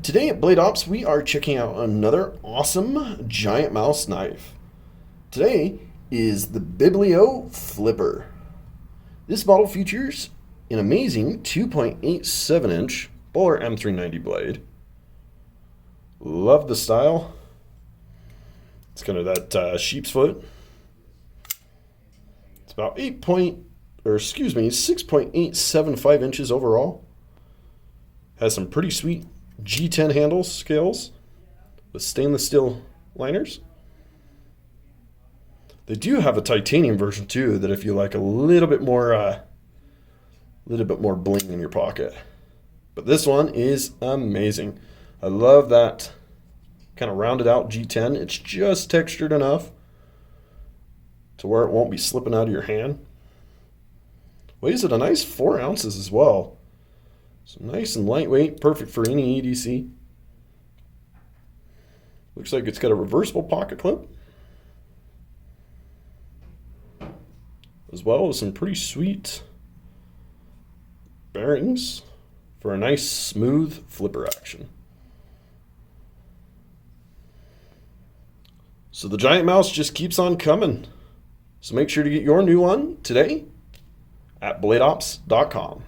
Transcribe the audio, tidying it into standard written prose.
Today at Blade Ops, we are checking out another awesome giant mouse knife. Today is the Biblio Flipper. This model features an amazing 2.87 inch Bohler M390 blade. Love the style. It's kind of that sheep's foot. It's about 6.875 inches overall. Has some pretty sweet G10 handle scales with stainless steel liners. They do have a titanium version too, that if you like a little bit more bling in your pocket. But this one is amazing. I love that kind of rounded out G10. It's just textured enough to where it won't be slipping out of your hand. Weighs at a nice 4 ounces as well. So nice and lightweight, perfect for any EDC. Looks like it's got a reversible pocket clip, as well as some pretty sweet bearings for a nice smooth flipper action. So the giant mouse just keeps on coming. So make sure to get your new one today at bladeops.com.